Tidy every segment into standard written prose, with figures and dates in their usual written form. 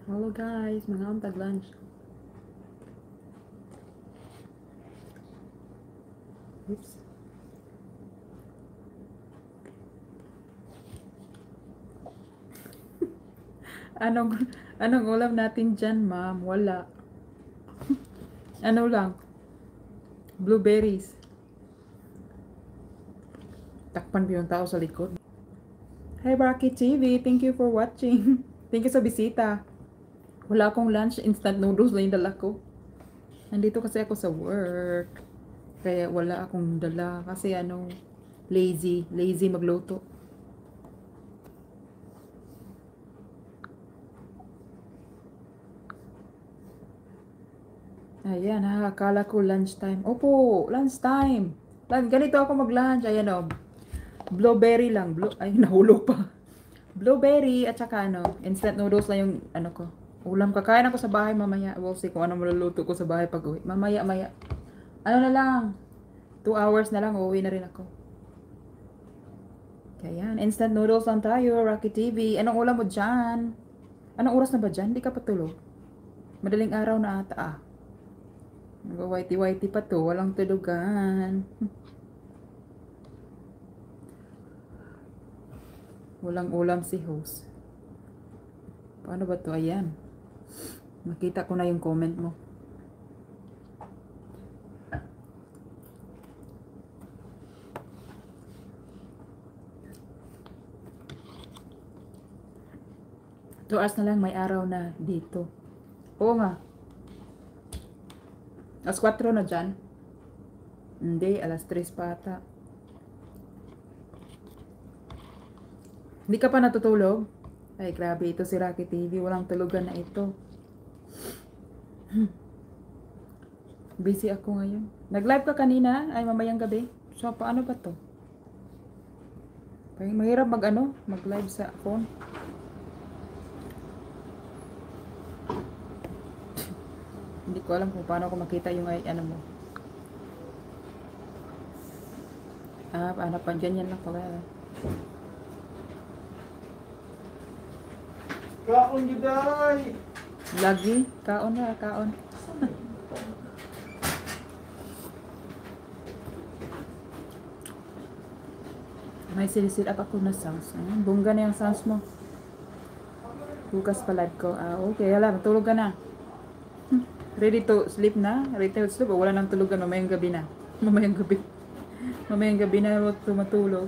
Hello guys, mga untag lunch. Oops. Anong ulam natin dyan, ma'am? Wala. Ano lang? Blueberries. Takpan ko yung tao sa likod. Hi Rocky TV, thank you for watching. Thank you sa bisita. Wala akong lunch, instant noodles lang yung dala ko. Nandito kasi ako sa work. Kaya wala akong dala kasi lazy magluto. Ayan, akala ko lunchtime. Opo, lunchtime. Ganito ako mag-lunch. Ayan o. Blueberry lang. Ay, nahulog pa. Blueberry at saka instant noodles lang yung ko. Ulam kakain ako sa bahay mamaya. We'll see kung ano maluluto ko sa bahay pag uwi. Mamaya. Ano na lang. 2 hours na lang. Uuwi na rin ako. Kaya yan. Instant noodles lang tayo. Rocky TV. Anong ulam mo dyan? Anong oras na ba dyan? Hindi ka pa tulog. Madaling araw na ata ah. Nag-whitey-whitey pa to. Walang tulugan. Walang ulam si host. Paano ba to? Ayan. Makita ko na yung comment mo. Tuas na lang may araw na dito. Oo nga. Alas 4 na dyan. Hindi, alas 3 pa ata. Hindi ka pa natutulog? Ay, grabe. Ito si Rocky TV. Walang tulugan na ito. Busy ako ngayon. Nag-live ka kanina? Ay, mamayang gabi. So, paano ba to? Mahirap mag-live sa phone. Hindi ko alam kung paano ko makita yung mo. Paano pa? Ganyan lang pala. Kaon giday. Lagi? Kaon na, kaon. May silisil up ako na sounds. Bungga na yung sounds mo. Bukas palad ko. Okay. Alam, matulog ka na. Ready to sleep na? Ready to sleep? O wala nang tulugan. Mamayang gabi na. Mamayang gabi na matulog.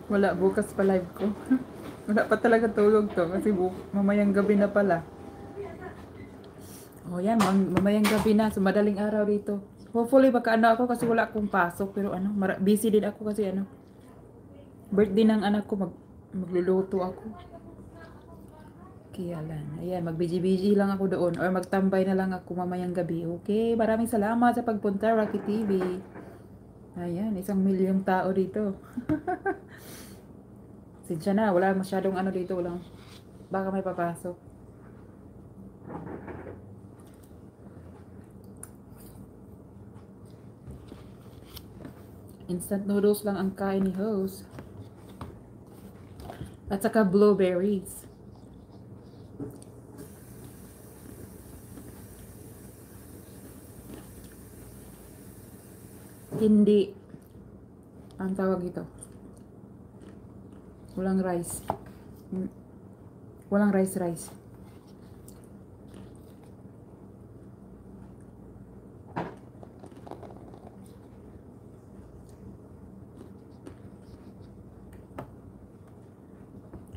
Wala, bukas pa live ko. Wala pa talaga tulog to kasi mamayang gabi na pala. Oh yan, mamayang gabi na. So madaling araw dito. Hopefully makaano ako kasi wala akong pasok. Pero busy din ako kasi birthday ng anak ko, magluluto ako. Kaya lang, ayan, mag-busy lang ako doon. Or magtambay na lang ako mamayang gabi. Okay, maraming salamat sa pagpunta, Rocky TV. Ayan, 1,000,000 tao dito. Sinsya na, wala masyadong dito lang. Baka may papasok. Instant noodles lang ang kain ni host. At saka blueberries. Hindi. Ang tawag ito. Walang rice. Walang rice.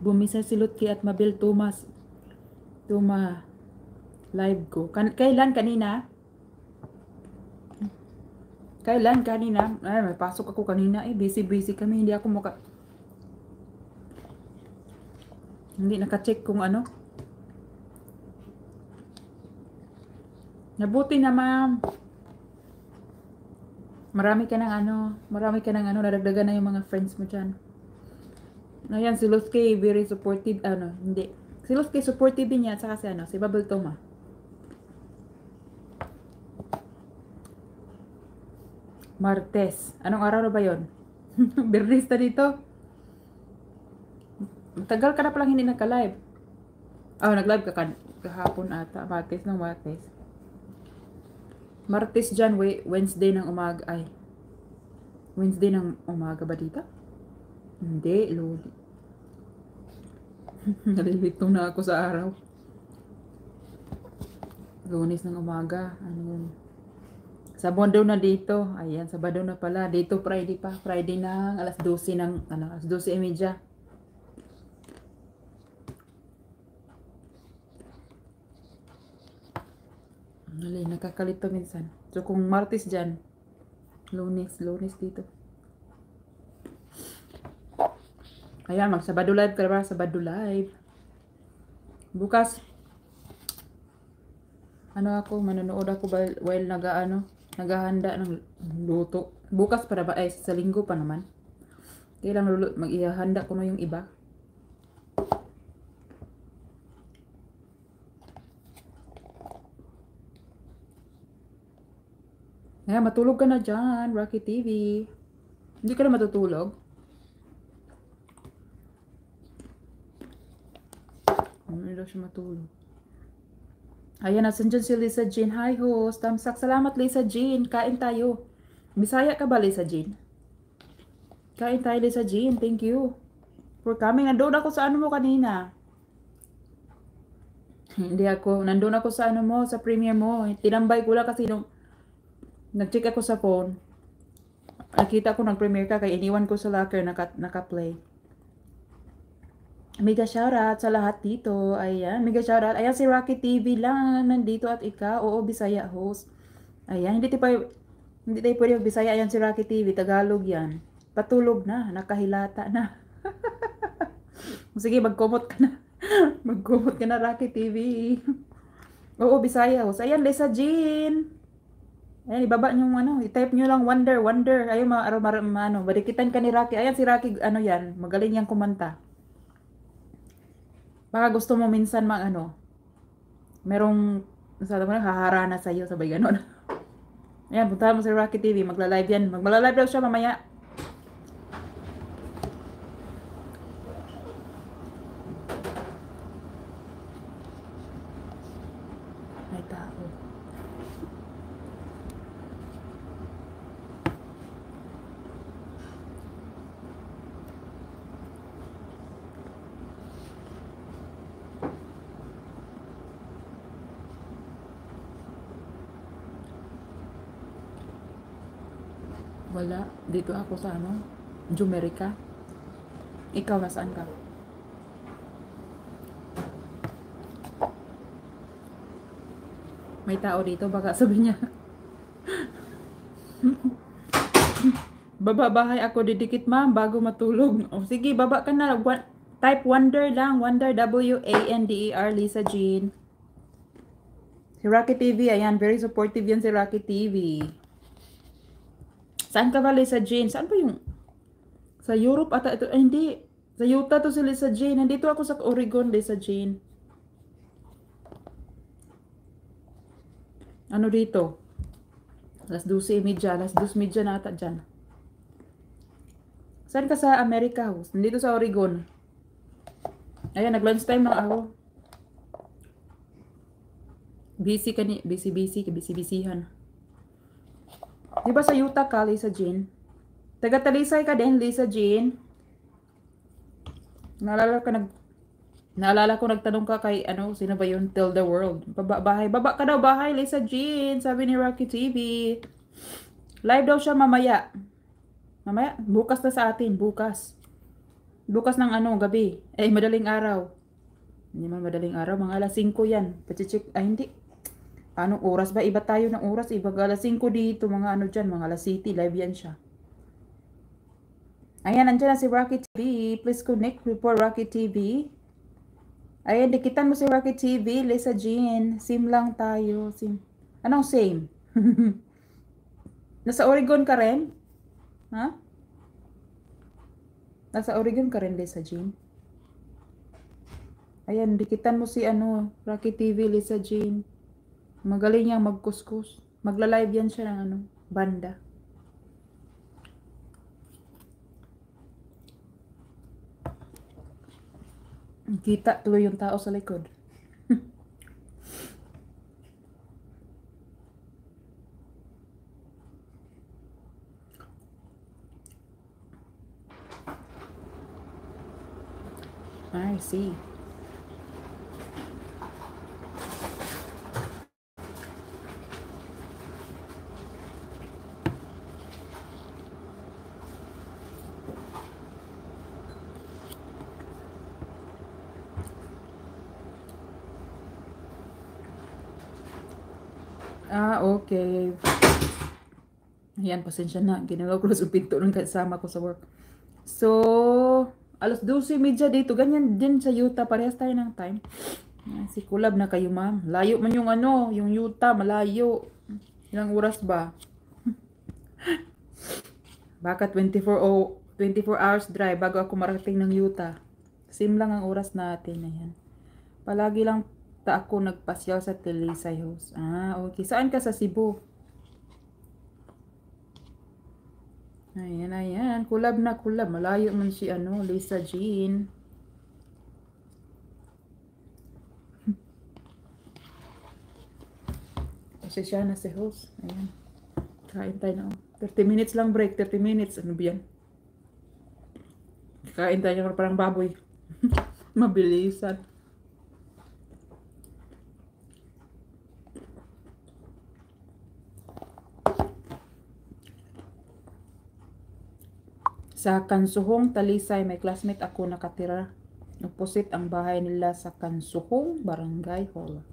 Bumisa si Lutki at Mabel Tuma live ko. Kailan kanina? Kailan kanina? Ay, may pasok ako kanina. Busy kami. Hindi naka-check kung ano. Nabuti na, ma'am. Marami ka ng nadagdagan na yung mga friends mo dyan. Ayan, si Lutki, very supportive. Hindi. Si Luz kay supportive niya, at saka si, si Bubble Toma. Martes. Anong araw na ba yun? Bernis na dito. Tagal ka na palang hindi nagka-live. Nag-live ka kahapon ata. Martes ng Martes. Martes dyan, Wednesday ng umaga. Ay. Wednesday ng umaga ba dito? Hindi, Lodi. Nalilito na ako sa araw. Lunes ng umaga. Ano yun? Sabado na dito. Ayan, Sabado na pala. Dito Friday pa. Friday na alas 12 ng, alas 12:30. Nakakalito minsan. So, kung Martes dyan, Lunes dito. Ayan, mag-Sabado live ka ba? Sabado live. Bukas, manonood ako while naghahanda ng luto. Bukas para ba? Ay, sa linggo pa naman. Kailang mag-ihahanda ko na yung iba. Ayan, matulog ka na dyan, Rocky TV. Hindi ka na matutulog? Hindi daw siya matulog. Ayan, nasan dyan si Lisa Jean. Hi, host. Tamsak. Salamat, Lisa Jean. Kain tayo. Bisaya ka ba, Lisa Jean? Kain tayo, Lisa Jean. Thank you for coming. Nandun ako sa ano mo kanina. Hindi ako. Nandun ako sa ano mo, sa premiere mo. Tinambay ko lang kasi nung nag-check ako sa phone. Nakita ko nag-premiere ka kaya iniwan ko sa locker naka-play. Mega shoutout sa lahat dito. Ayan, mega shoutout. Ayan si Rocky TV lang nandito at ikaw. Oo, Bisaya host. Ayan, hindi tayo pwede Bisaya. Ayan si Rocky TV, Tagalog yan. Patulog na, nakahilata na. Sige, mag-comment ka na. Mag-comment ka na, Rocky TV. Oo, Bisaya host. Ayan, Lisa Jean. Ayan, ibaba nyo i-type nyo lang wonder. Ayun, balikitan ka ni Rocky. Ayan si Rocky, yan, magaling yang kumanta. Baka gusto mo minsan merong, haharana sa'yo, sabay ganon. Ayan, punta mo si Rocky TV, magla-live yan. Magla-live daw siya mamaya. May tao. Wala. Dito ako sa Jumerica. Ikaw, nasaan ka? May tao dito. Baka sabi niya. Baba bahay ako didikit ma'am bago matulog. O sige, baba ka na. Type wonder lang. Wonder, W-A-N-D-E-R, Lisa Jean. Si Rocky TV, ayan. Very supportive yan si Rocky TV. Saan ka ba, Lisa Jean? Saan ba yung... Sa Europe ata ito. Ay, hindi. Sa Utah to si Lisa Jean. Nandito ako sa Oregon, Lisa Jean. Ano dito? Alas 12:30. Alas 12:30 na ata dyan. Saan ka sa America host? Nandito sa Oregon. Ayan, nag-lunch time ng ako. Busy-busyhan. Di ba sa Utah ka, Lisa Jean? Taga-Talisay ka din, Lisa Jean. Naalala ko nagtanong ka kay, sino ba yun? Tell the world. Bahay. Baba ka daw, bahay, Lisa Jean. Sabi ni Rocky TV. Live daw siya mamaya. Mamaya? Bukas na sa atin, bukas. Bukas ng gabi. Madaling araw. Hindi man madaling araw, mga alas 5 yan. Pachichik, hindi. Anong oras ba? Iba tayo ng oras. Iba alas 5 dito, mga dyan, mga alas City. Live yan siya. Ayan, nandiyan na si Rocky TV. Please connect for Rocky TV. Ayan, dikitan mo si Rocky TV, Lisa Jean. Sim lang tayo. Sim. Anong same? Nasa Oregon ka rin? Ha? Nasa Oregon ka rin, Lisa Jean? Ayan, dikitan mo si ano, Rocky TV, Lisa Jean. Magaling niyang magkuskus. Magla-live yan siya ng ano, banda. Kita tuloy yung tao sa likod. I see. Ah, okay. Ayan, pasensya na. Ginagawa ko lang sa pinto nung kasama ko sa work. So, alas 12:30 dito. Ganyan din sa Utah. Parehas tayo ng time. Ayan, si Kulab na kayo, ma'am. Layo man yung ano, yung Utah. Malayo. Ilang oras ba? Baka 24 hours drive bago ako marating ng Utah. Same lang ang oras natin. Ayan. Palagi lang ako nagpasyal sa Talisay House. Ah, okay. Saan ka sa Cebu? Ayan, ayan. Kulab na kulab. Malayo man si ano, Lisa Jean. Kasi siya na si host. Ayan. Kain tayo na. 30 minutes lang break. 30 minutes. Ano ba yan? Kain tayo ng parang baboy. Mabilisan. Sa Kansuhong, Talisay, may classmate ako nakatira. Opposite ang bahay nila sa Kansuhong, Barangay Hall.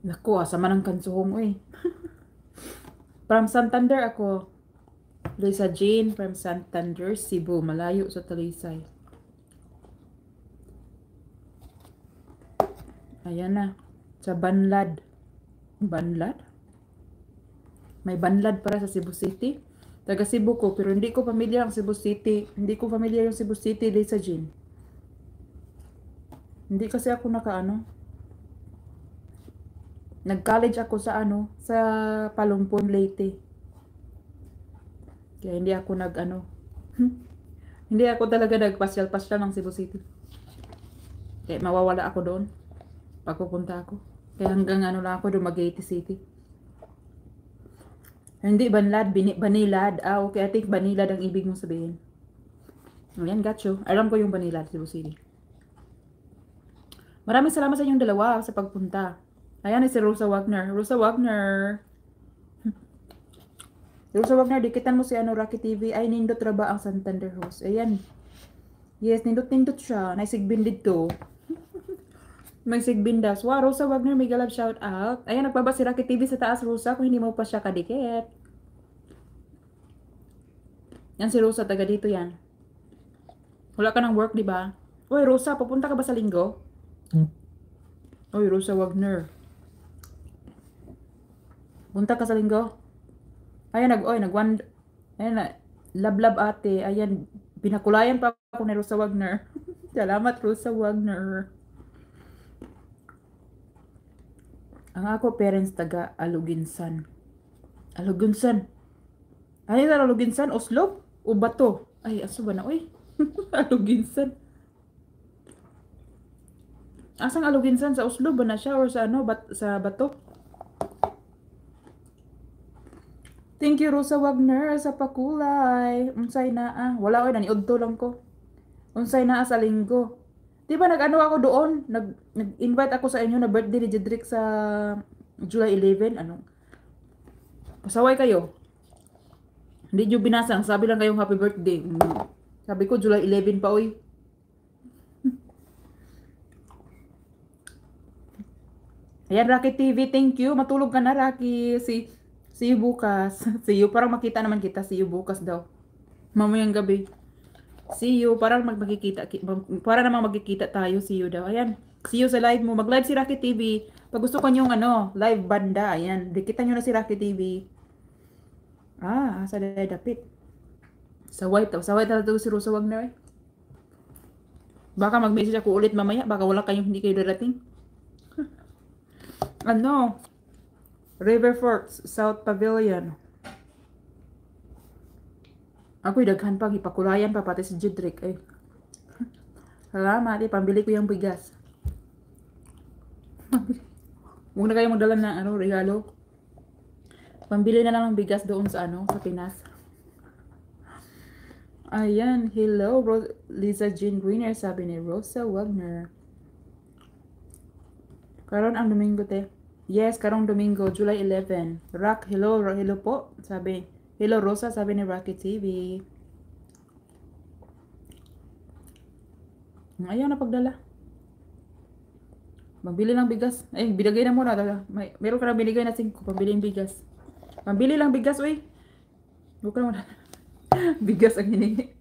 Naku, sama ng Kansuhong, eh. From Santander ako. Lisa Jean from Santander, Cebu. Malayo sa Talisay. Ayan na. Sa Banlad. Banlad? May Banlad para sa Cebu City. Taga Cebu ko, pero hindi ko pamilya ang Cebu City. Hindi ko pamilya yung Cebu City, Lisa Jean. Hindi kasi ako nakaano. Nag-college ako sa ano, sa Palumpon, Leyte. Kaya hindi ako nag-ano. Hindi ako talaga nagpasyal-pasyal ng Cebu City. Kaya mawawala ako doon. Pagpupunta ako. Kaya hanggang ano lang ako, Dumaguete City. Hindi Banlad, Banilad. Ah, okay. I think Banilad ang ibig mong sabihin. Ayan, got you. Alam ko yung Banilad, Cebu City. Maraming salamat sa inyong dalawa sa pagpunta. Ayan si Rosa Wagner. Rosa Wagner. Rosa Wagner, dikitan mo si ano, Rocky TV. Ay, nindot ra ba ang Santander House? Ayan. Yes, nindot-nindot siya. Naisigbin dito. May sigbindas. Wow, Rosa Wagner, may galab shout out. Ayan, nagbaba si Rocky TV sa taas, Rosa, kung hindi mo pa siya kadikit. Yan si Rosa, taga dito yan. Wala ka ng work, di ba? Uy, Rosa, papunta ka ba sa linggo? Uy, Rosa Wagner. Punta ka sa linggo? Ayan, ayan na, lablab ate. Ayan, pinakulayan pa ako ni Rosa Wagner. Salamat, Rosa Wagner. Ang ako parents taga Aluginsan. Aluginsan. Ano yung Aluginsan? Oslo? O Bato? Ay, aso ba na? Uy. Aluginsan. Asang Aluginsan? Sa Oslo ba na siya? Or sa ano? Sa Bato? Thank you, Rosa Wagner, sa pakulay. Unsay na ah. Wala ko, naniudto lang ko. Unsay na sa linggo. Di ba nag-ano ako doon? Nag-invite ako sa inyo na birthday ni Jedrick sa July 11. Ano? Pasaway kayo. Hindi nyo binasang. Sabi lang kayong happy birthday. Sabi ko July 11 pa, oy. Ayan, Rocky TV. Thank you. Matulog ka na, Rocky. See you bukas. See you. Parang makita naman kita. See you bukas daw. Mamayang gabi. See you. Para namang magkikita tayo. See you daw. Ayan. See you sa live mo. Mag-live si Rocky TV. Pag gusto ko yung ano, live banda. Ayan. Dikitan nyo na si Rocky TV. Ah, sa dapit. Sa white na to si Rosa Wagner. Baka mag-message ako ulit mamaya. Baka wala kayong hindi kayo darating. Ano? River Forks, South Pavilion. Ako'y daghan pa. Ipakulayan pa pati si Jedrick. Ay. Salamat. Pambili ko yung bigas. Huwag na kayo magdala ng regalo. Pambili na lang ng bigas doon sa sa Pinas. Ayan, hello, Lisa Jean Greener, sabi ni Rosa Wagner. Karon ang Domingo, te. Yes, karong Domingo, July 11. Rock, hello po, sabi. Hello, Rosa, sabi ni Rocky TV. Ayaw na pagdala. Mabili lang bigas. Ay, binigay na muna. Meron ka na binigay na 5. Pambili ng bigas. Pambili lang bigas, uy. Huwag ka naman. Bigas ang hiningi.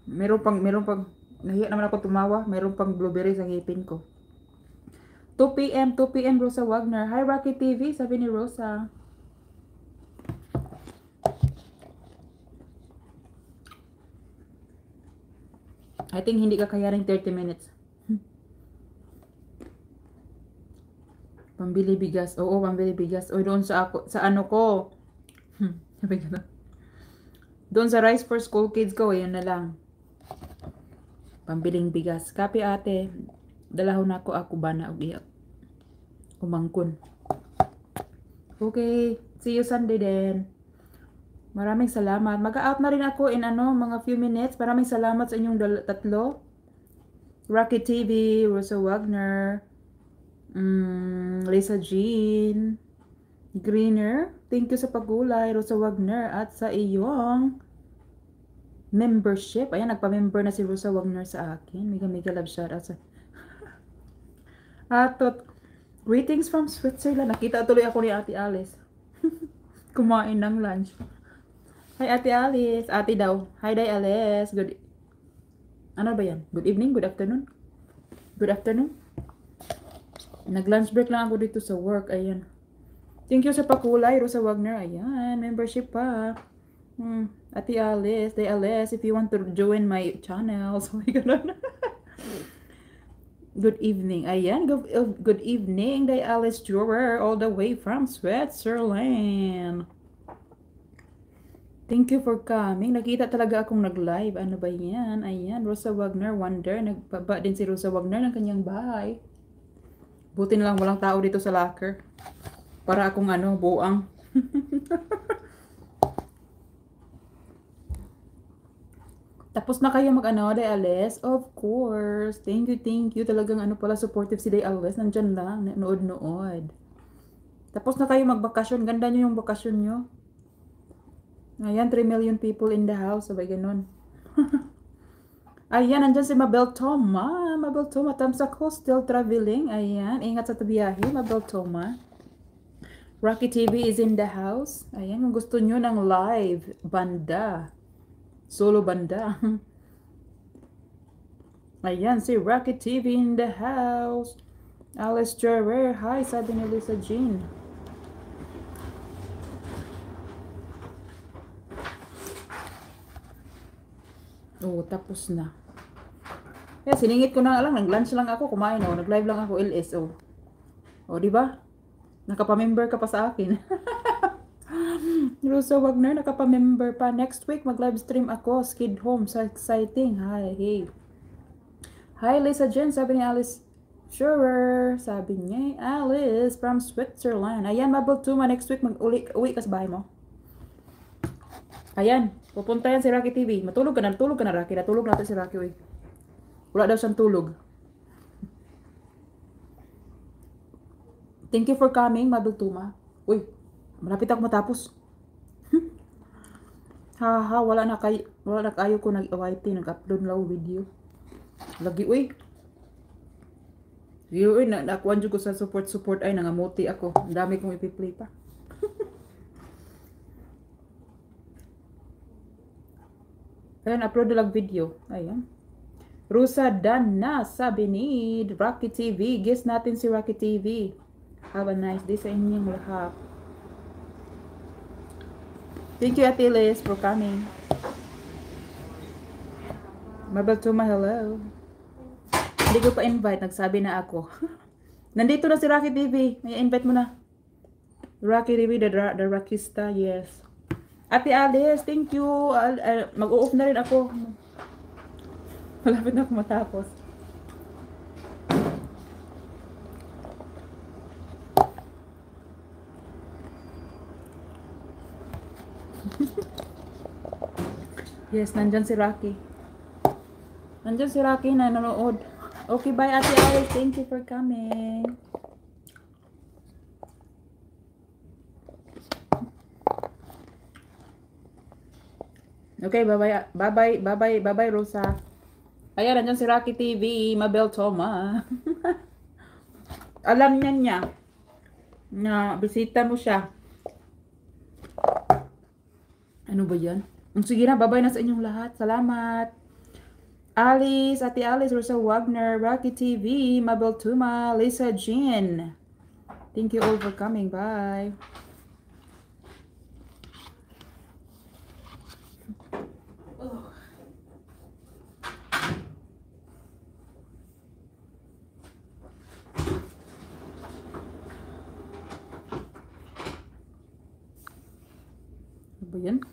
Meron pang, nahiya naman ako tumawa. Meron pang blueberries ang ngipin ko. 2 p.m. Rosa Wagner. Hi, Rocky TV, sabi ni Rosa. I think hindi ka kaya rin 30 minutes. Pambili bigas. Oo, pambili bigas. O, doon sa ano ko. Sabi ka na. Doon sa Rice for School Kids ko, yun na lang. Pambiling bigas. Kapi ate. Dalahon ako ba na ugiyak. Umangkon. Okay. See you Sunday then. Maraming salamat. Mag-out na rin ako in mga few minutes. Maraming salamat sa inyong tatlo. Rocky TV, Rosa Wagner, Lisa Jean Greener. Thank you sa paggulay, Rosa Wagner, at sa iyong membership. Ayan, nagpa-member na si Rosa Wagner sa akin. Mega love shoutout sa Atot. Greetings from Switzerland. Nakita tuloy ako ni Ate Alice. Kumain ng lunch. Hi Ate Alice. Ate daw. Hi Day Alice. Ano ba yan? Good evening? Good afternoon? Good afternoon? Nag-lunch break lang ako dito sa work. Ayan. Thank you sa pakulay, Rosa Wagner. Ayan. Membership pa. Ate Alice. Day Alice. If you want to join my channel. So, ganun. Good evening. Ayan. Good evening. Day Alice Drawer. All the way from Switzerland. Thank you for coming. Nakita talaga akong nag-live. Ano ba yan? Ayan. Rosa Wagner Wonder. Nagbaba din si Rosa Wagner ng kanyang bahay. Buti na lang walang tao dito sa locker. Para akong buang. Tapos na kayo Day Alice? Of course. Thank you. Talagang pala supportive si Day Alice. Nandyan lang. Nood. Tapos na kayo magbakasyon. Ganda nyo yung bakasyon nyo. Ayan, 3 million people in the house. Sabay ganun. Ayan, nandyan si Mabel Toma. Mabel Toma, tamsak ko. Still traveling. Ayan, ingat sa tabiyahe. Mabel Toma. Rocky TV is in the house. Ayan, kung gusto nyo ng live banda. Solo banda. Ayan, si Rocky TV in the house. Alice Jarrer. Hi, sabi ni Lisa Jean. Oh, tapos na. Kaya siningit ko na lang, nag-lunch lang ako, kumain ako, nag-live lang ako, LSO. O, di ba? Nakapa-member ka pa sa akin. Rosa Wagner, nakapa-member pa. Next week, mag-live stream ako, Skid Home, so exciting. Hi, hey. Hi, Lisa Jen, sabi ni Alice. Sure, sabi niya, Alice from Switzerland. Ayan, Mabel Tuma, next week, mag-uwi ka sa bahay mo. Ayan. Pupunta yan si Rocky TV. Natulog ka na Rocky. Natulog natin si Rocky, uy. Wala daw siyang tulog. Thank you for coming, Mabel Tuma. Uy, malapit ako matapos. Wala na kayo ko nag-YT, nag-upload na ako video. Lagi, uy. Uy, nakuhan dyan ko sa support ay nangamuti ako. Ang dami kong ipi-play pa. Ayan, upload na lang video. Ayan. Rusa Dana, sabi ni Rocky TV. Guess natin si Rocky TV. Have a nice day sa inyong lahat. Thank you, Ate Liz, for coming. Mabel Tuma, hello. Hindi ko pa invite. Nagsabi na ako. Nandito na si Rocky TV. May invite mo na. Rocky TV, the Rockista. Yes. Ate Alice, thank you. Mag-o-off na rin ako. Malapit na ako matapos. Yes, nandyan si Rocky. Nandyan si Rocky na nanonood. Okay, bye Ate Alice. Thank you for coming. Okay, bye-bye. Bye-bye. Bye-bye. Bye-bye, Rosa. Ayan, nandyan si Rocky TV. Mabel Toma. Alam niya na bisita mo siya. Ano ba yan? Sige na, bye-bye na sa inyong lahat. Salamat. Alice, Ate Alice, Rosa Wagner, Rocky TV, Mabel Tuma, Lisa Jean. Thank you all for coming. Bye. Ano ba yan?